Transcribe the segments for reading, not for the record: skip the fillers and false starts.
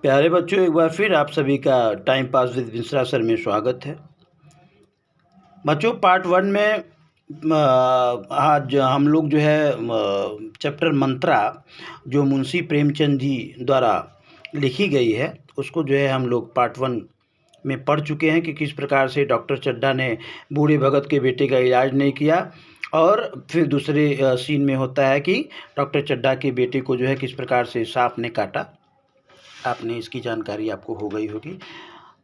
प्यारे बच्चों, एक बार फिर आप सभी का time pass with Mishra sir में स्वागत है। बच्चों, पार्ट 1 में आज हम लोग जो है चैप्टर मंत्रा जो मुंशी प्रेमचंद जी द्वारा लिखी गई है उसको जो है हम लोग पार्ट 1 में पढ़ चुके हैं कि किस प्रकार से डॉक्टर चड्ढा ने बूढ़े भगत के बेटे का इलाज नहीं किया। और फिर दूसरे सीन में होता है कि डॉक्टर चड्ढा के बेटे को जो है किस प्रकार से सांप ने काटा। आपने इसकी जानकारी आपको हो गई होगी।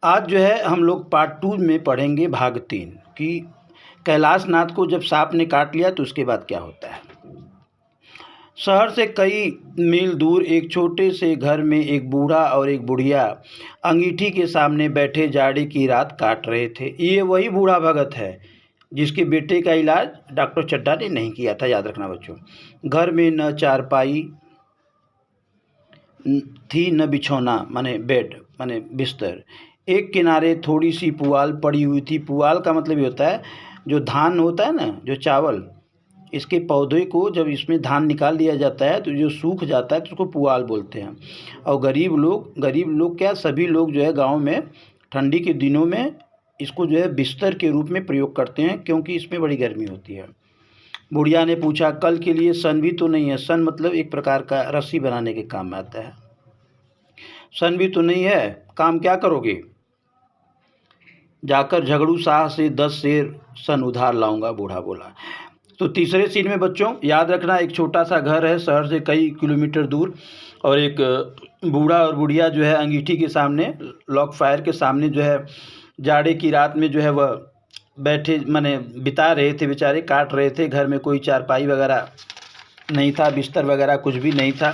आज जो है हम लोग पार्ट 2 में पढ़ेंगे भाग 3 कि कैलाश नाथ को जब सांप ने काट लिया तो उसके बाद क्या होता है। शहर से कई मील दूर एक छोटे से घर में एक बूढ़ा और एक बुढ़िया अंगीठी के सामने बैठे जाड़े की रात काट रहे थे। ये वही बूढ़ा भगत है जिसके बेटे का इलाज डॉक्टर चड्ढा ने नहीं किया था, याद रखना बच्चों। घर में न चारपाई थी न बिछौना माने बेड माने बिस्तर। एक किनारे थोड़ी सी पुआल पड़ी हुई थी। पुआल का मतलब ये होता है जो धान होता है ना, जो चावल, इसके पौधे को जब इसमें धान निकाल दिया जाता है तो जो सूख जाता है तो उसको पुआल बोलते हैं। और गरीब लोग क्या, सभी लोग जो है गांव में ठंडी के दिनों में इसको जो है बिस्तर के रूप में प्रयोग करते हैं क्योंकि इसमें बड़ी गर्मी होती है। बुढ़िया ने पूछा, कल के लिए सन भी तो नहीं है? सन मतलब एक प्रकार का रस्सी बनाने के काम में आता है। सन भी तो नहीं है, काम क्या करोगे? जाकर झगड़ू शाह से 10 शेर सन उधार लाऊंगा, बूढ़ा बोला। तो तीसरे सीन में बच्चों याद रखना, एक छोटा सा घर है शहर से कई किलोमीटर दूर और एक बूढ़ा और बुढ़िया जो है अंगीठी के सामने, लॉक फायर के सामने जो है जाड़े की रात में जो है वह बैठे माने बिता रहे थे, बेचारे काट रहे थे। घर में कोई चारपाई वगैरह नहीं था, बिस्तर वगैरह कुछ भी नहीं था।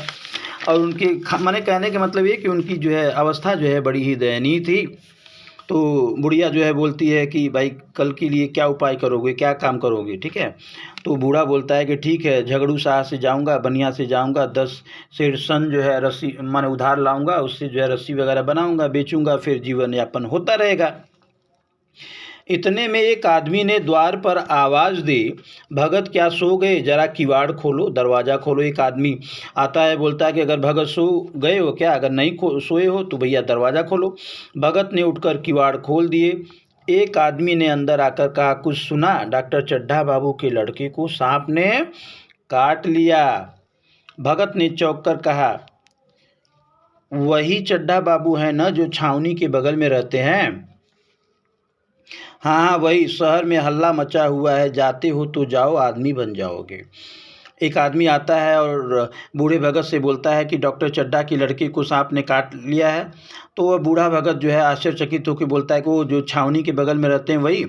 और उनके माने कहने का मतलब ये कि उनकी जो है अवस्था जो है बड़ी ही दयनीय थी। तो बुढ़िया जो है बोलती है कि भाई कल के लिए क्या उपाय करोगे, क्या काम करोगे? ठीक है। तो बूढ़ा बोलता है कि ठीक है, झगड़ू शाह से जाऊंगा, बनिया से जाऊंगा, 10 शेर सन जो है रस्सी माने उधार लाऊंगा, उससे जो है रस्सी वगैरह बनाऊंगा, बेचूंगा, फिर जीवन यापन होता रहेगा। इतने में एक आदमी ने द्वार पर आवाज़ दी, भगत क्या सो गए? जरा किवाड़ खोलो, दरवाज़ा खोलो। एक आदमी आता है, बोलता है कि अगर भगत सो गए हो क्या? अगर नहीं सोए हो तो भैया दरवाज़ा खोलो। भगत ने उठकर किवाड़ खोल दिए। एक आदमी ने अंदर आकर कहा, कुछ सुना? डॉक्टर चड्ढा बाबू के लड़के को सांप ने काट लिया। भगत ने चौंक कर कहा, वही चड्ढा बाबू है ना जो छावनी के बगल में रहते हैं? हाँ, वही। शहर में हल्ला मचा हुआ है, जाते हो तो जाओ, आदमी बन जाओगे। एक आदमी आता है और बूढ़े भगत से बोलता है कि डॉक्टर चड्ढा के लड़के को सांप ने काट लिया है। तो वह बूढ़ा भगत जो है आश्चर्यचकित होकर बोलता है कि वो जो छावनी के बगल में रहते हैं वही?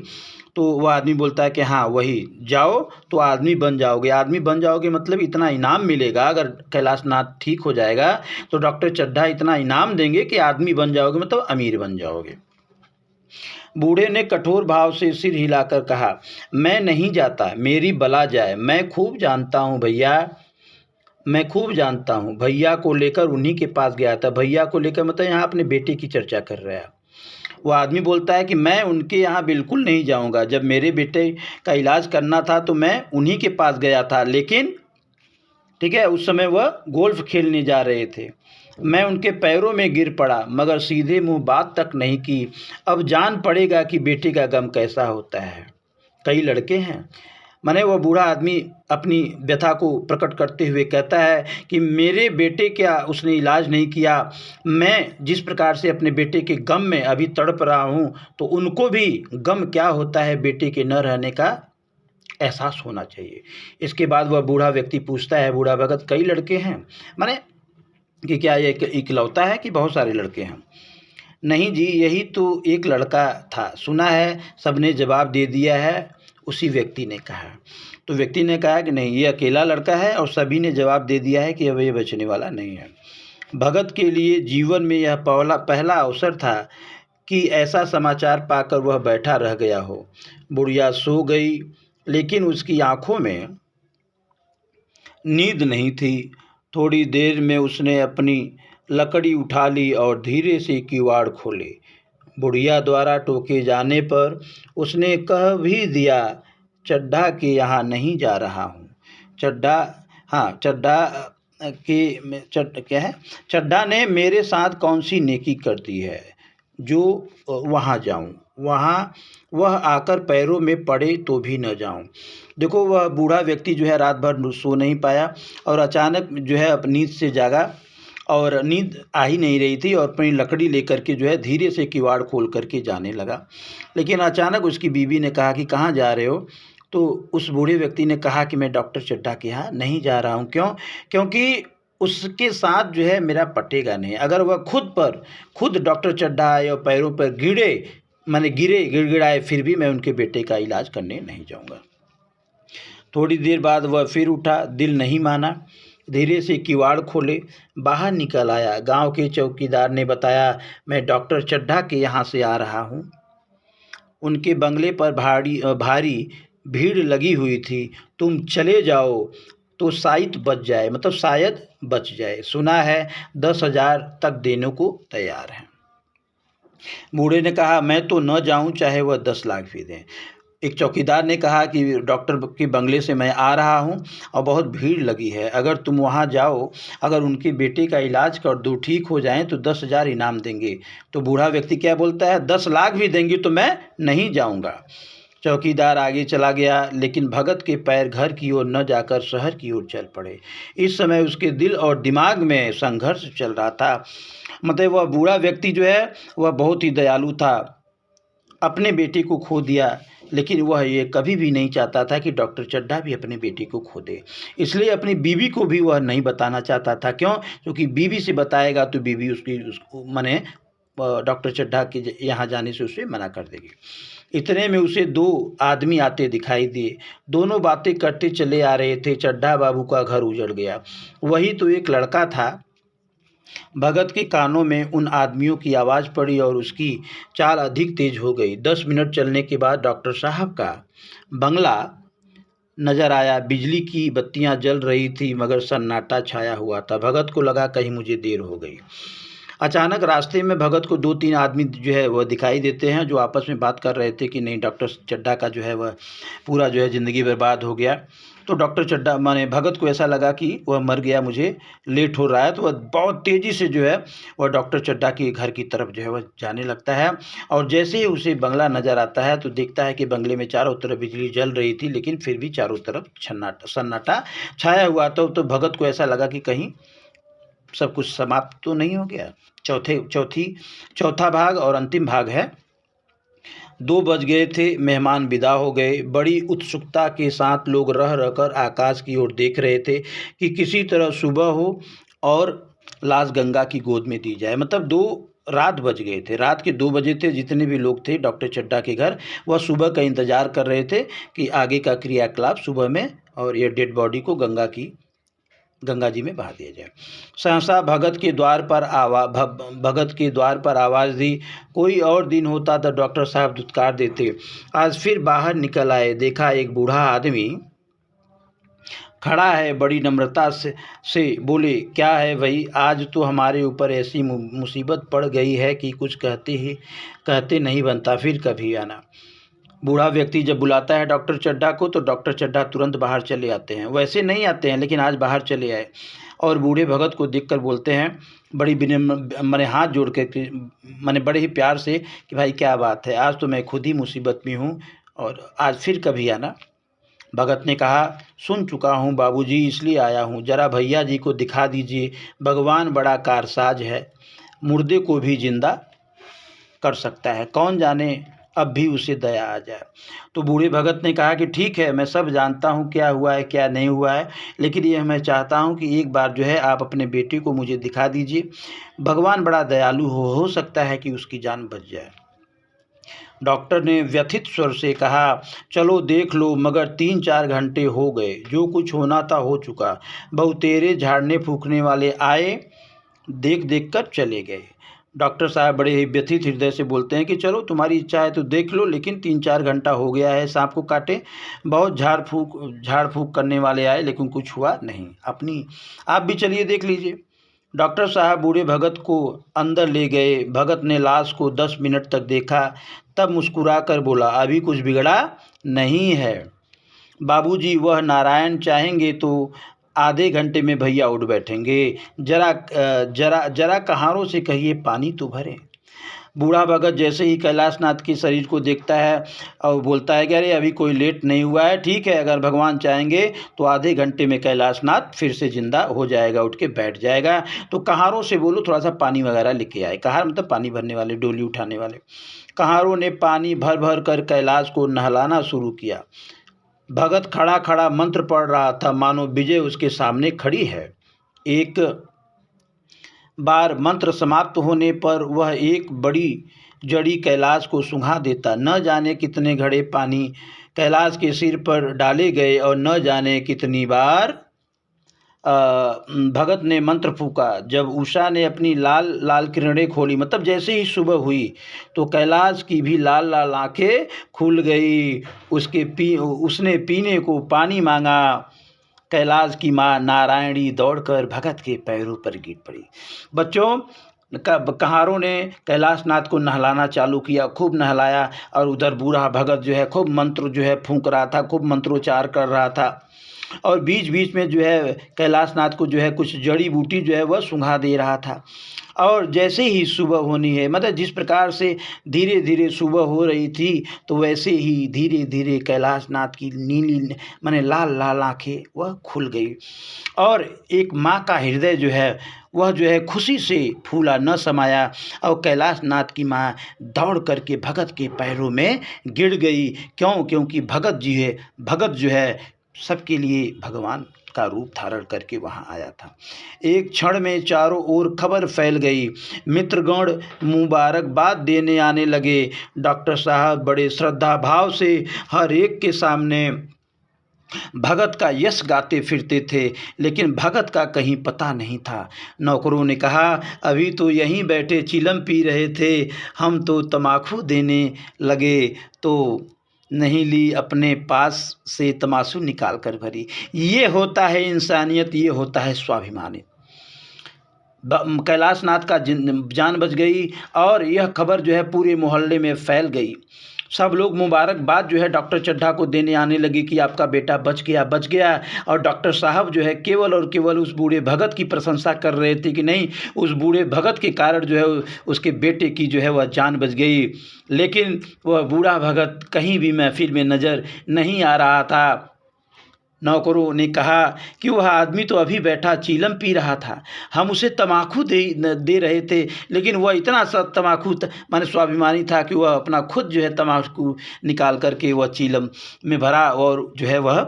तो वह आदमी बोलता है कि हाँ वही, जाओ तो आदमी बन जाओगे। आदमी बन जाओगे मतलब इतना इनाम मिलेगा, अगर कैलाश नाथ ठीक हो जाएगा तो डॉक्टर चड्ढा इतना इनाम देंगे कि आदमी बन जाओगे मतलब अमीर बन जाओगे। बूढ़े ने कठोर भाव से सिर हिलाकर कहा, मैं नहीं जाता, मेरी बला जाए। मैं खूब जानता हूँ भैया, मैं खूब जानता हूँ। भैया को लेकर उन्हीं के पास गया था। भैया को लेकर मतलब यहाँ अपने बेटे की चर्चा कर रहा है। वो आदमी बोलता है कि मैं उनके यहाँ बिल्कुल नहीं जाऊँगा। जब मेरे बेटे का इलाज करना था तो मैं उन्हीं के पास गया था, लेकिन ठीक है उस समय वह गोल्फ खेलने जा रहे थे। मैं उनके पैरों में गिर पड़ा मगर सीधे मुंह बात तक नहीं की। अब जान पड़ेगा कि बेटे का गम कैसा होता है। कई लड़के हैं, माने वह बूढ़ा आदमी अपनी व्यथा को प्रकट करते हुए कहता है कि मेरे बेटे क्या उसने इलाज नहीं किया। मैं जिस प्रकार से अपने बेटे के गम में अभी तड़प रहा हूँ तो उनको भी गम क्या होता है बेटे के न रहने का एहसास होना चाहिए। इसके बाद वह बूढ़ा व्यक्ति पूछता है, बूढ़ा भगत कई लड़के हैं माने कि क्या ये इकलौता है कि बहुत सारे लड़के हैं? नहीं जी, यही तो एक लड़का था, सुना है। सबने जवाब दे दिया है, उसी व्यक्ति ने कहा। तो व्यक्ति ने कहा कि नहीं, ये अकेला लड़का है और सभी ने जवाब दे दिया है कि अब ये बचने वाला नहीं है। भगत के लिए जीवन में यह पहला अवसर था कि ऐसा समाचार पाकर वह बैठा रह गया हो। बुढ़िया सो गई लेकिन उसकी आंखों में नींद नहीं थी। थोड़ी देर में उसने अपनी लकड़ी उठा ली और धीरे से किवाड़ खोले। बुढ़िया द्वारा टोके जाने पर उसने कह भी दिया, चड्ढा के यहाँ नहीं जा रहा हूँ। चड्ढा क्या है, चड्ढा ने मेरे साथ कौन सी नेकी कर दी है जो वहाँ जाऊँ, वहाँ वह आकर पैरों में पड़े तो भी न जाऊँ। देखो, वह बूढ़ा व्यक्ति जो है रात भर सो नहीं पाया और अचानक जो है अपनी नींद से जागा और नींद आ ही नहीं रही थी और अपनी लकड़ी लेकर के जो है धीरे से किवाड़ खोल करके जाने लगा। लेकिन अचानक उसकी बीवी ने कहा कि कहाँ जा रहे हो? तो उस बूढ़े व्यक्ति ने कहा कि मैं डॉक्टर चड्ढा के यहाँ नहीं जा रहा हूँ। क्यों? क्योंकि उसके साथ जो है मेरा पटेगा नहीं। अगर वह खुद डॉक्टर चड्ढा आए और पैरों पर गिड़गिड़ाए, फिर भी मैं उनके बेटे का इलाज करने नहीं जाऊँगा। थोड़ी देर बाद वह फिर उठा, दिल नहीं माना, धीरे से किवाड़ खोले, बाहर निकल आया। गांव के चौकीदार ने बताया, मैं डॉक्टर चड्ढा के यहाँ से आ रहा हूँ। उनके बंगले पर भारी भीड़ लगी हुई थी। तुम चले जाओ तो शायद बच जाए। सुना है 10,000 तक देने को तैयार है। बूढ़े ने कहा, मैं तो न जाऊं चाहे वह 10 लाख भी दें। एक चौकीदार ने कहा कि डॉक्टर के बंगले से मैं आ रहा हूं और बहुत भीड़ लगी है। अगर तुम वहां जाओ, अगर उनके बेटे का इलाज कर दो, ठीक हो जाएं तो 10,000 इनाम देंगे। तो बूढ़ा व्यक्ति क्या बोलता है, 10 लाख भी देंगे तो मैं नहीं जाऊंगा। चौकीदार आगे चला गया, लेकिन भगत के पैर घर की ओर न जाकर शहर की ओर चल पड़े। इस समय उसके दिल और दिमाग में संघर्ष चल रहा था। मतलब वह बूढ़ा व्यक्ति जो है वह बहुत ही दयालु था, अपने बेटे को खो दिया, लेकिन वह ये कभी भी नहीं चाहता था कि डॉक्टर चड्ढा भी अपने बेटे को खो दे। इसलिए अपनी बीवी को भी वह नहीं बताना चाहता था। क्यों? क्योंकि बीवी से बताएगा तो बीवी उसको डॉक्टर चड्ढा के यहाँ जाने से उसे मना कर देगी। इतने में उसे 2 आदमी आते दिखाई दिए। दोनों बातें करते चले आ रहे थे। चड्ढा बाबू का घर उजड़ गया। वही तो एक लड़का था। भगत के कानों में उन आदमियों की आवाज़ पड़ी और उसकी चाल अधिक तेज हो गई। 10 मिनट चलने के बाद डॉक्टर साहब का बंगला नजर आया। बिजली की बत्तियां जल रही थी, मगर सन्नाटा छाया हुआ था। भगत को लगा कहीं मुझे देर हो गई। अचानक रास्ते में भगत को 2-3 आदमी जो है वह दिखाई देते हैं, जो आपस में बात कर रहे थे कि नहीं, डॉक्टर चड्ढा का जो है वह पूरा जो है ज़िंदगी बर्बाद हो गया। तो डॉक्टर चड्ढा भगत को ऐसा लगा कि वह मर गया, मुझे लेट हो रहा है। तो वह बहुत तेज़ी से जो है वह डॉक्टर चड्ढा के घर की तरफ जो है वह जाने लगता है। और जैसे ही उसे बंगला नज़र आता है तो देखता है कि बंगले में चारों तरफ बिजली जल रही थी, लेकिन फिर भी चारों तरफ सन्नाटा छाया हुआ था। तो भगत को ऐसा लगा कि कहीं सब कुछ समाप्त तो नहीं हो गया। चौथा भाग और अंतिम भाग है। 2 बज गए थे, मेहमान विदा हो गए। बड़ी उत्सुकता के साथ लोग रह रहकर आकाश की ओर देख रहे थे कि किसी तरह सुबह हो और लाश गंगा की गोद में दी जाए। मतलब रात बज गए थे, रात के 2 बजे थे। जितने भी लोग थे डॉक्टर चड्ढा के घर, वह सुबह का इंतज़ार कर रहे थे कि आगे का क्रियाकलाप सुबह में और ये डेड बॉडी को गंगा जी में बहा दिया जाए। सहसा भगत के द्वार पर आवाज़ दी। कोई और दिन होता तो डॉक्टर साहब धुतकार देते। आज फिर बाहर निकल आए। देखा एक बूढ़ा आदमी खड़ा है। बड़ी नम्रता से बोले, क्या है भाई, आज तो हमारे ऊपर ऐसी मुसीबत पड़ गई है कि कुछ कहते नहीं बनता, फिर कभी आना। बूढ़ा व्यक्ति जब बुलाता है डॉक्टर चड्ढा को तो डॉक्टर चड्ढा तुरंत बाहर चले आते हैं। वैसे नहीं आते हैं, लेकिन आज बाहर चले आए और बूढ़े भगत को देखकर बोलते हैं, बड़ी विनम्र हाथ जोड़ के बड़े ही प्यार से कि भाई क्या बात है, आज तो मैं खुद ही मुसीबत में हूँ और आज फिर कभी आना। भगत ने कहा, सुन चुका हूँ बाबूजी, इसलिए आया हूँ। जरा भैया जी को दिखा दीजिए। भगवान बड़ा कारसाज है, मुर्दे को भी जिंदा कर सकता है। कौन जाने अब भी उसे दया आ जाए। तो बूढ़े भगत ने कहा कि ठीक है, मैं सब जानता हूँ क्या हुआ है क्या नहीं हुआ है, लेकिन ये मैं चाहता हूँ कि एक बार जो है आप अपने बेटे को मुझे दिखा दीजिए। भगवान बड़ा दयालु हो सकता है कि उसकी जान बच जाए। डॉक्टर ने व्यथित स्वर से कहा, चलो देख लो, मगर 3-4 घंटे हो गए, जो कुछ होना था हो चुका। बहुतेरे झाड़ने फूकने वाले आए, देख कर चले गए। डॉक्टर साहब बड़े ही व्यथित हृदय से बोलते हैं कि चलो तुम्हारी इच्छा है तो देख लो, लेकिन 3-4 घंटा हो गया है सांप को काटे। बहुत झाड़ फूक करने वाले आए, लेकिन कुछ हुआ नहीं। आप भी चलिए देख लीजिए। डॉक्टर साहब बूढ़े भगत को अंदर ले गए। भगत ने लाश को 10 मिनट तक देखा, तब मुस्कुरा कर बोला, अभी कुछ बिगड़ा नहीं है बाबूजी। वह नारायण चाहेंगे तो आधे घंटे में भैया उठ बैठेंगे। जरा कहारों से कहिए पानी तो भरें। बूढ़ा भगत जैसे ही कैलाशनाथ के शरीर को देखता है और बोलता है कि अरे अभी कोई लेट नहीं हुआ है, ठीक है, अगर भगवान चाहेंगे तो आधे घंटे में कैलाशनाथ फिर से जिंदा हो जाएगा, उठ के बैठ जाएगा। तो कहारों से बोलो थोड़ा सा पानी वगैरह लेके आए। कहार मतलब पानी भरने वाले, डोली उठाने वाले। कहारों ने पानी भर भर कर कैलाश को नहलाना शुरू किया। भगत खड़ा खड़ा मंत्र पढ़ रहा था, मानो विजय उसके सामने खड़ी है। एक बार मंत्र समाप्त होने पर वह एक बड़ी जड़ी कैलाश को सूंघा देता। न जाने कितने घड़े पानी कैलाश के सिर पर डाले गए और न जाने कितनी बार भगत ने मंत्र फूका। जब उषा ने अपनी लाल लाल किरणें खोली, मतलब जैसे ही सुबह हुई, तो कैलाश की भी लाल लाल आंखें खुल गई। उसने पीने को पानी मांगा। कैलाश की माँ नारायणी दौड़कर भगत के पैरों पर गिर पड़ी। बच्चों, कहारों ने कैलाशनाथ को नहलाना चालू किया, खूब नहलाया। और उधर बूढ़ा भगत जो है खूब मंत्र जो है फूंक रहा था, खूब मंत्रोच्चार कर रहा था। और बीच बीच में जो है कैलाशनाथ को जो है कुछ जड़ी बूटी जो है वह सूंघा दे रहा था। और जैसे ही सुबह होनी है, मतलब जिस प्रकार से धीरे धीरे सुबह हो रही थी, तो वैसे ही धीरे धीरे कैलाशनाथ की नीली माने लाल लाल आँखें वह खुल गई। और एक माँ का हृदय जो है वह जो है खुशी से फूला न समाया। और कैलाशनाथ की माँ दौड़ करके भगत के पैरों में गिर गई। क्योंकि भगत जो है सबके लिए भगवान का रूप धारण करके वहां आया था। एक क्षण में चारों ओर खबर फैल गई। मित्रगण मुबारकबाद देने आने लगे। डॉक्टर साहब बड़े श्रद्धा भाव से हर एक के सामने भगत का यश गाते फिरते थे, लेकिन भगत का कहीं पता नहीं था। नौकरों ने कहा, अभी तो यहीं बैठे चिलम पी रहे थे, हम तो तमाकू देने लगे तो नहीं ली, अपने पास से तमाशू निकाल कर भरी। ये होता है इंसानियत, ये होता है स्वाभिमानी। कैलाशनाथ का जान बच गई और यह खबर जो है पूरे मोहल्ले में फैल गई। सब लोग मुबारकबाद जो है डॉक्टर चड्ढा को देने आने लगे कि आपका बेटा बच गया। और डॉक्टर साहब जो है केवल और केवल उस बूढ़े भगत की प्रशंसा कर रहे थे कि नहीं, उस बूढ़े भगत के कारण जो है उसके बेटे की जो है वह जान बच गई। लेकिन वह बूढ़ा भगत कहीं भी महफिल में नज़र नहीं आ रहा था। नौकरों ने कहा कि वह आदमी तो अभी बैठा चीलम पी रहा था, हम उसे तमाकू दे रहे थे, लेकिन वह इतना सा तमाकू माने स्वाभिमानी था कि वह अपना खुद जो है तमाकू निकाल करके वह चीलम में भरा और जो है वह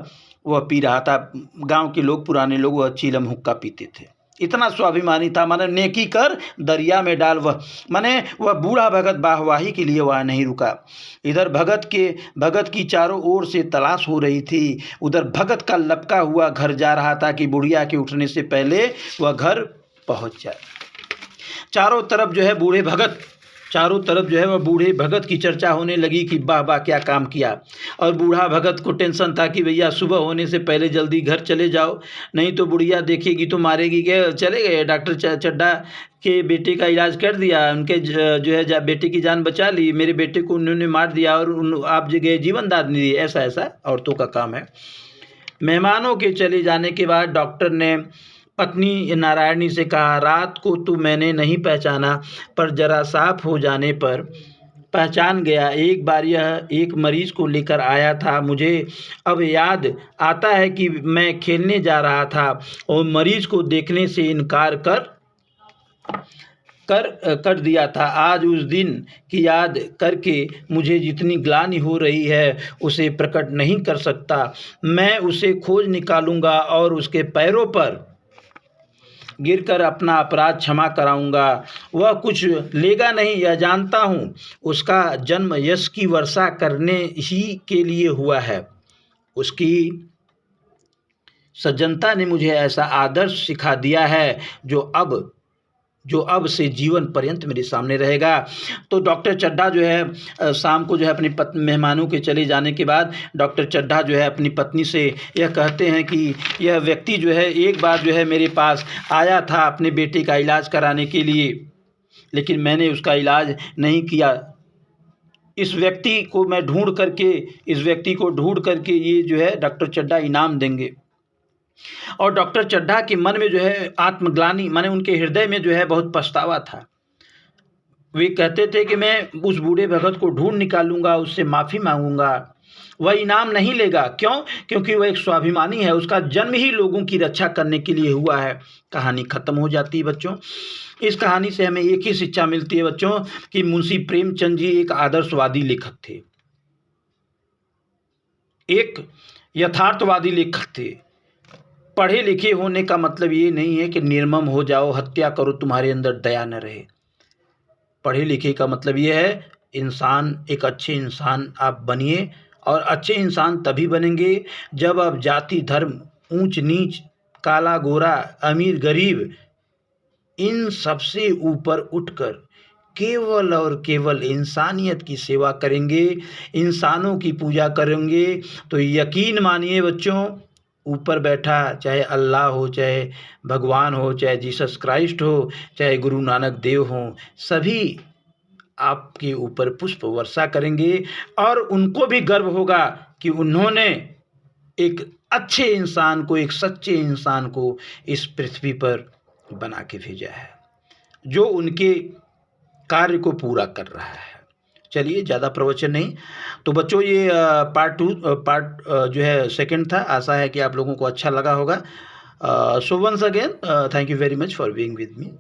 पी रहा था। गांव के लोग, पुराने लोग, वह चीलम हुक्का पीते थे। इतना स्वाभिमानी था, माने नेकी कर दरिया में डाल। वह बूढ़ा भगत वाहवाही के लिए वह नहीं रुका। इधर भगत की चारों ओर से तलाश हो रही थी। उधर भगत का लपका हुआ घर जा रहा था कि बुढ़िया के उठने से पहले वह घर पहुंच जाए। चारों तरफ जो है वह बूढ़े भगत की चर्चा होने लगी कि वाह वाह क्या काम किया। और बूढ़ा भगत को टेंशन था कि भैया सुबह होने से पहले जल्दी घर चले जाओ, नहीं तो बुढ़िया देखेगी तो मारेगी। क्या चले गए डॉक्टर चड्ढा के बेटे का इलाज कर दिया, उनके जो है बेटे की जान बचा ली, मेरे बेटे को उन्होंने मार दिया और आप जगह जीवन दान दिए। ऐसा औरतों का काम है। मेहमानों के चले जाने के बाद डॉक्टर ने पत्नी नारायणी से कहा, रात को तो मैंने नहीं पहचाना, पर जरा साफ हो जाने पर पहचान गया। एक बार यह एक मरीज को लेकर आया था। मुझे अब याद आता है कि मैं खेलने जा रहा था और मरीज को देखने से इनकार कर दिया था। आज उस दिन की याद करके मुझे जितनी ग्लानि हो रही है उसे प्रकट नहीं कर सकता। मैं उसे खोज निकालूंगा और उसके पैरों पर गिरकर अपना अपराध क्षमा कराऊंगा। वह कुछ लेगा नहीं, यह जानता हूँ। उसका जन्म यश की वर्षा करने ही के लिए हुआ है। उसकी सज्जनता ने मुझे ऐसा आदर्श सिखा दिया है जो अब से जीवन पर्यंत मेरे सामने रहेगा। तो डॉक्टर चड्ढा जो है शाम को जो है अपनी मेहमानों के चले जाने के बाद डॉक्टर चड्ढा जो है अपनी पत्नी से यह कहते हैं कि यह व्यक्ति जो है एक बार जो है मेरे पास आया था अपने बेटे का इलाज कराने के लिए, लेकिन मैंने उसका इलाज नहीं किया। इस व्यक्ति को ढूंढ करके ये जो है डॉक्टर चड्ढा इनाम देंगे। और डॉक्टर चड्ढा के मन में जो है आत्मग्लानि, माने उनके हृदय में जो है बहुत पछतावा था। वे कहते थे कि मैं उस बूढ़े भगत को ढूंढ निकालूंगा, उससे माफ़ी मांगूंगा, वह इनाम नहीं लेगा। क्यों? क्योंकि वह एक स्वाभिमानी है, उसका जन्म ही लोगों की रक्षा करने के लिए हुआ है। कहानी खत्म हो जाती है बच्चों। इस कहानी से हमें एक ही शिक्षा मिलती है बच्चों कि मुंशी प्रेमचंद जी एक आदर्शवादी लेखक थे, एक यथार्थवादी लेखक थे। पढ़े लिखे होने का मतलब ये नहीं है कि निर्मम हो जाओ, हत्या करो, तुम्हारे अंदर दया न रहे। पढ़े लिखे का मतलब ये है इंसान, एक अच्छे इंसान आप बनिए। और अच्छे इंसान तभी बनेंगे जब आप जाति धर्म, ऊंच नीच, काला गोरा, अमीर गरीब, इन सबसे ऊपर उठकर केवल और केवल इंसानियत की सेवा करेंगे, इंसानों की पूजा करेंगे। तो यकीन मानिए बच्चों, ऊपर बैठा चाहे अल्लाह हो, चाहे भगवान हो, चाहे जीसस क्राइस्ट हो, चाहे गुरु नानक देव हो, सभी आपके ऊपर पुष्प वर्षा करेंगे। और उनको भी गर्व होगा कि उन्होंने एक अच्छे इंसान को, एक सच्चे इंसान को इस पृथ्वी पर बना के भेजा है, जो उनके कार्य को पूरा कर रहा है। चलिए, ज़्यादा प्रवचन नहीं। तो बच्चों, ये पार्ट जो है सेकंड था। आशा है कि आप लोगों को अच्छा लगा होगा। So once again, thank you very much for being with me.